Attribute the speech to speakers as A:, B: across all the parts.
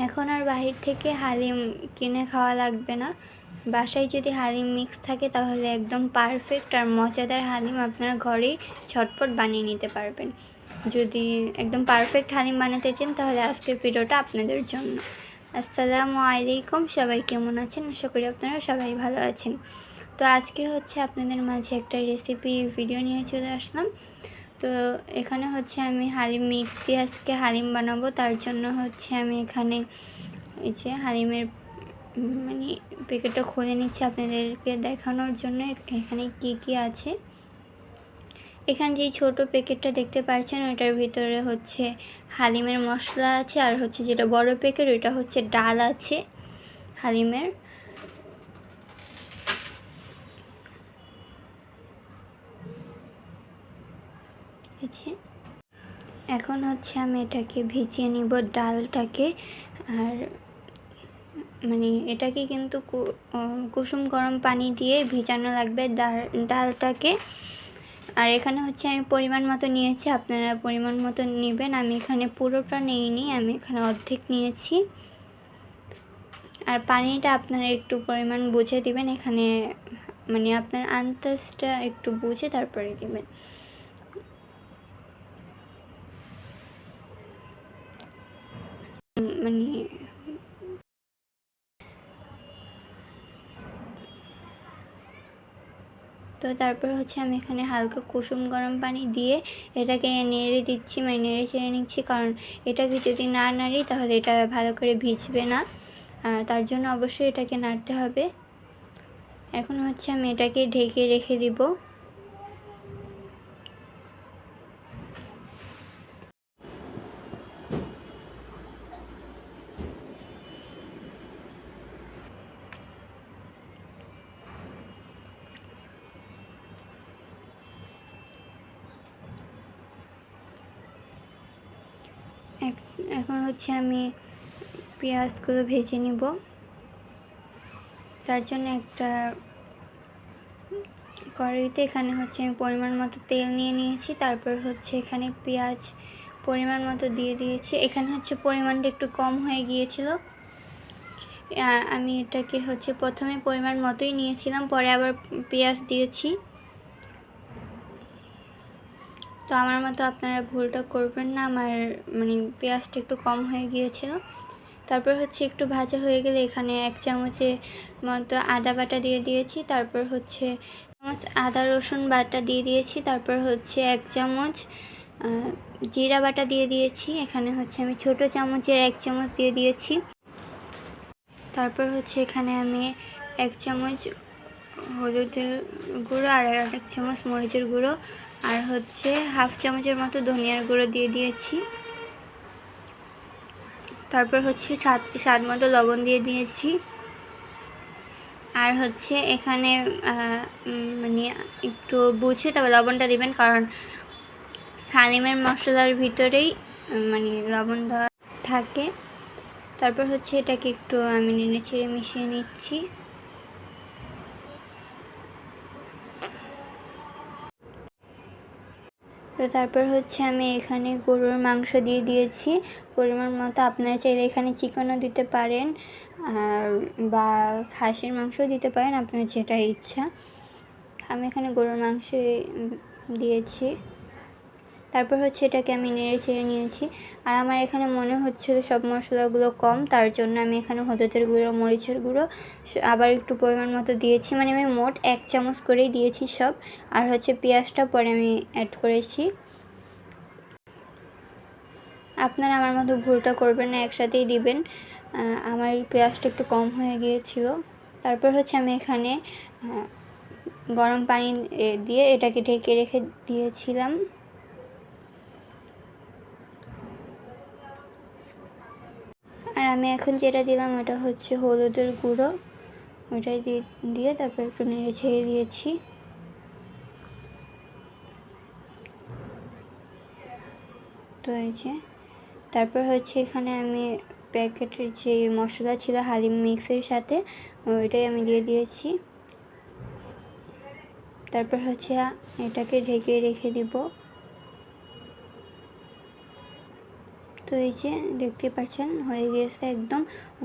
A: এখন আর বাহির থেকে হালিম কিনে খাওয়া লাগবে না। বাসায় যদি হালিম মিক্স থাকে তাহলে একদম পারফেক্ট আর মজাদার হালিম আপনারা ঘরেই ঝটপট বানিয়ে নিতে পারবেন। যদি একদম পারফেক্ট হালিম বানাতে চান তাহলে আজকের ভিডিওটা আপনাদের জন্য। আসসালামু আলাইকুম, সবাই কেমন আছেন? আশা করি আপনারা সবাই ভালো আছেন। তো আজকে হচ্ছে আপনাদের মাঝে একটা রেসিপি ভিডিও নিয়ে চলে আসলাম। তো এখানে হচ্ছে আমি হালিম মিক্স দিয়ে আজকে হালিম বানাবো। তার জন্য হচ্ছে আমি এখানে এই যে হালিমের মানে প্যাকেটটা খুলে নিচ্ছি আপনাদেরকে দেখানোর জন্য এখানে কি আছে। এখানে যে ছোট প্যাকেটটা দেখতে পাচ্ছেন ওটার ভিতরে হচ্ছে হালিমের মশলা আছে, আর হচ্ছে যেটা বড় প্যাকেট ওটা হচ্ছে ডাল আছে হালিমের। এখন হচ্ছে আমি এটাকে ভিজিয়ে নিব ডালটাকে, আর মানে এটাকে কিন্তু কুসুম গরম পানি দিয়ে ভিজানো লাগবে ডালটাকে। আর এখানে হচ্ছে আমি পরিমাণ মতো নিয়েছি, আপনারা পরিমাণ মতো নেবেন। আমি এখানে পুরোটা নিইনি, আমি এখানে অর্ধেক নিয়েছি। আর পানিটা আপনারা একটু পরিমাণ বুঝে দিবেন, এখানে মানে আপনার আন্দাজটা একটু বুঝে তারপরে দিবেন। মানে তো তারপর হচ্ছে আমি এখানে হালকা কুসুম গরম পানি দিয়ে এটাকে নেড়ে দিচ্ছি, মানে নেড়ে চেড়ে নিচ্ছি, কারণ এটাকে যদি না নাড়ি তাহলে এটা ভালো করে ভিজবে না। তার জন্য অবশ্যই এটাকে নাড়তে হবে। এখন হচ্ছে আমি এটাকে ঢেকে রেখে দিব। এখন হচ্ছে আমি পেঁয়াজগুলো ভেজে নিব। তার জন্য একটা কড়াইতে এখানে হচ্ছে আমি পরিমাণ মতো তেল নিয়ে নিয়েছি। তারপর হচ্ছে এখানে পেঁয়াজ পরিমাণ মতো দিয়ে দিয়েছি। এখানে হচ্ছে পরিমাণটা একটু কম হয়ে গিয়েছিল। আমি এটাকে হচ্ছে প্রথমে পরিমাণ মতোই নিয়েছিলাম, পরে আবার পেঁয়াজ দিয়েছি। তো আমার মতো আপনারা ভুলটা করবেন না, আমার মানে পেঁয়াজটা একটু কম হয়ে গিয়েছিল। তারপর হচ্ছে একটু ভাজা হয়ে গেলে এখানে 1 চামচের মতো আদা বাটা দিয়ে দিয়েছি। তারপর হচ্ছে আদা রসুন বাটা দিয়ে দিয়েছি। তারপর হচ্ছে 1 চামচ জিরা বাটা দিয়ে দিয়েছি। এখানে হচ্ছে আমি ছোট চামচের 1 চামচ দিয়ে দিয়েছি। তারপর হচ্ছে এখানে আমি 1 চামচ হলুদের গুঁড়ো আর 1 চামচ মরিচের গুঁড়ো আর হচ্ছে হাফ চামচের মতো ধনিয়ার গুঁড়ো দিয়ে দিয়েছি। তারপর হচ্ছে স্বাদ মতো লবণ দিয়ে দিয়েছি। আর হচ্ছে এখানে মানে একটু বুঝে তবে লবণটা দিবেন, কারণ হালিমের মশলার ভিতরেই মানে লবণ দেওয়া থাকে। তারপর হচ্ছে এটাকে একটু আমি নেড়ে চেড়ে মিশিয়ে নিচ্ছি। তো তারপর হচ্ছে আমি এখানে গরুর মাংস দিয়ে দিয়েছি পরিমাণ মতো। আপনারা চাইলে এখানে চিকেনও দিতে পারেন বা খাসির মাংসও দিতে পারেন, আপনার যেটা ইচ্ছা। আমি এখানে গরুর মাংস দিয়েছি। তারপর হচ্ছে এটাকে আমি নেড়ে চেড়ে নিয়েছি। আর আমার এখানে মনে হচ্ছিল সব মশলাগুলো কম, তার জন্য আমি এখানে হলুদের গুঁড়ো মরিচের গুঁড়ো আবার একটু পরিমাণ মতো দিয়েছি। মানে আমি মোট 1 চামচ করেই দিয়েছি সব। আর হচ্ছে পেঁয়াজটা পরে আমি অ্যাড করেছি। আপনারা আমার মতো ভুলটা করবেন না, একসাথেই দিবেন। আমার পেঁয়াজটা একটু কম হয়ে গিয়েছিল। তারপর হচ্ছে আমি এখানে গরম পানি দিয়ে এটাকে ঢেকে রেখে দিয়েছিলাম। আর আমি এখন যেটা দিলাম ওটা হচ্ছে হলুদের গুঁড়ো, ওটাই দিয়ে তারপর একটু নেড়ে ছেড়ে দিয়েছি। তো এই যে তারপর হচ্ছে এখানে আমি প্যাকেটের যে মশলা ছিল হালিম মিক্সের সাথে ওইটাই আমি দিয়ে দিয়েছি। তারপর হচ্ছে এটাকে ঢেকে রেখে দিব। তো এই যে দেখতে পাচ্ছেন হয়ে গিয়েছে একদম,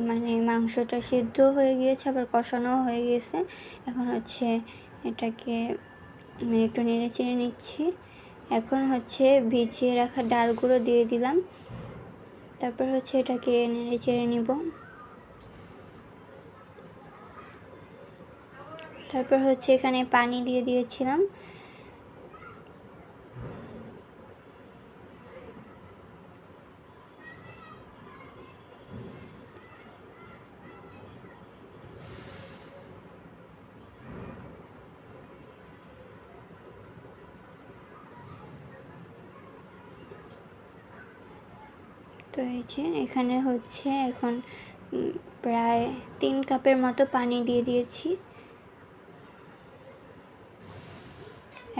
A: মানে মাংসটা সিদ্ধ হয়ে গিয়েছে আবার কষানো হয়ে গিয়েছে। এখন হচ্ছে এটাকে একটু নেড়ে চেড়ে নিচ্ছি। এখন হচ্ছে ভিজিয়ে রাখা ডালগুলো দিয়ে দিলাম, তারপর হচ্ছে এটাকে নেড়ে চেড়ে নিব। তারপর হচ্ছে এখানে পানি দিয়ে দিয়েছিলাম। তো এই যে এখানে হচ্ছে এখন প্রায় 3 কাপের মতো পানি দিয়ে দিয়েছি।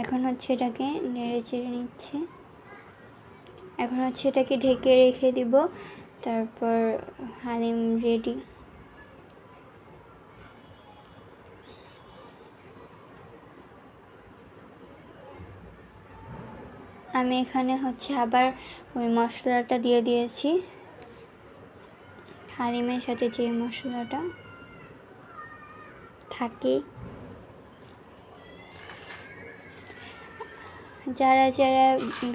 A: এখন হচ্ছে এটাকে নেড়ে চেড়ে নিচ্ছি। এখন হচ্ছে এটাকে ঢেকে রেখে দিব, তারপর হালিম রেডি। আমি এখানে হচ্ছে আবার ওই মশলাটা দিয়ে দিয়েছি, হালিমের সাথে যে মশলাটা থাকে। যারা যারা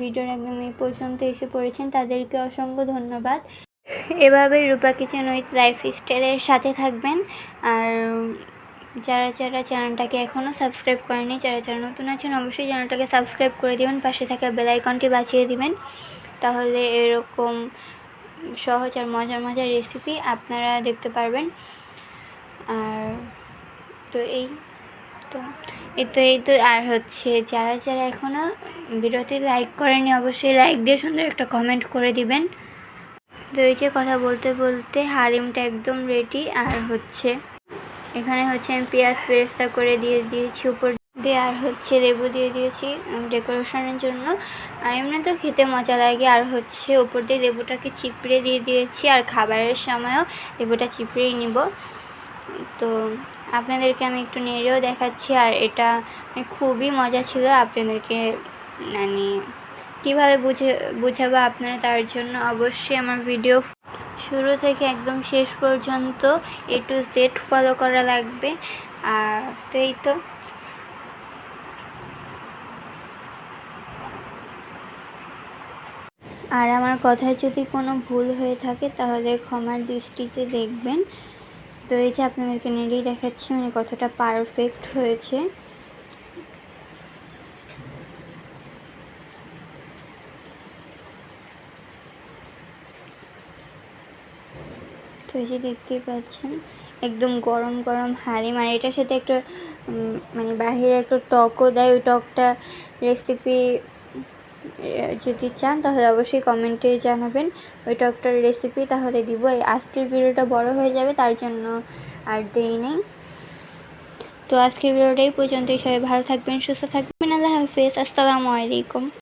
A: ভিডিওর একদম এই পর্যন্ত এসে পড়েছেন তাদেরকে অসংখ্য ধন্যবাদ। এভাবেই রূপা কিচেন উইথ লাইফস্টাইলের সাথে থাকবেন। আর যারা যারা চ্যানেলটাকে এখনও সাবস্ক্রাইব করেনি, যারা যারা নতুন আছেন অবশ্যই চ্যানেলটাকে সাবস্ক্রাইব করে দিবেন, পাশে থাকা বেল আইকনটি বাজিয়ে দিবেন, তাহলে এরকম সহজ আর মজার মজার রেসিপি আপনারা দেখতে পারবেন। আর তো এই তো আর হচ্ছে যারা যারা এখনও ভিডিওতে লাইক করেনি অবশ্যই লাইক দিয়ে সুন্দর একটা কমেন্ট করে দিবেন। তো এই যে কথা বলতে বলতে হালিমটা একদম রেডি। আর হচ্ছে এখানে হচ্ছে আমি পেঁয়াজ বেরেস্তা করে দিয়ে দিয়েছি উপর দিয়ে, আর হচ্ছে লেবু দিয়ে দিয়েছি ডেকোরেশনের জন্য। আর এমনি তো খেতে মজা লাগে। আর হচ্ছে উপর দিয়ে লেবুটাকে চিপড়ে দিয়ে দিয়েছি, আর খাবারের সময়ও লেবুটা চিপড়েই নিব। তো আপনাদেরকে আমি একটু নেড়েও দেখাচ্ছি। আর এটা খুবই মজা ছিল, আপনাদেরকে মানে কীভাবে বুঝাবো আপনারা, তার জন্য অবশ্যই আমার ভিডিও শুরু থেকে একদম শেষ পর্যন্ত A to Z ফলো করা লাগবে। আর তো এই তো আর আমার কথায় যদি কোনো ভুল হয়ে থাকে তাহলে ক্ষমার দৃষ্টিতে দেখবেন। তো এই যে আপনাদেরকে নেড়েই দেখাচ্ছি মানে কতটা পারফেক্ট হয়েছে। তো এই যে দেখতেই পাচ্ছেন একদম গরম গরম হালিম। আর এটার সাথে একটা মানে বাহিরে একটা টকও দেয়, ওই টকটা রেসিপি যদি চান তাহলে অবশ্যই কমেন্টে জানাবেন ওই টকটার রেসিপি, তাহলে দিব। আজকের ভিডিওটা বড় হয়ে যাবে তার জন্য আর দেই নেই। তো আজকের ভিডিওটাই পর্যন্তই। সবাই ভালো থাকবেন, সুস্থ থাকবেন। আল্লাহ হাফেজ, আসসালামু আলাইকুম।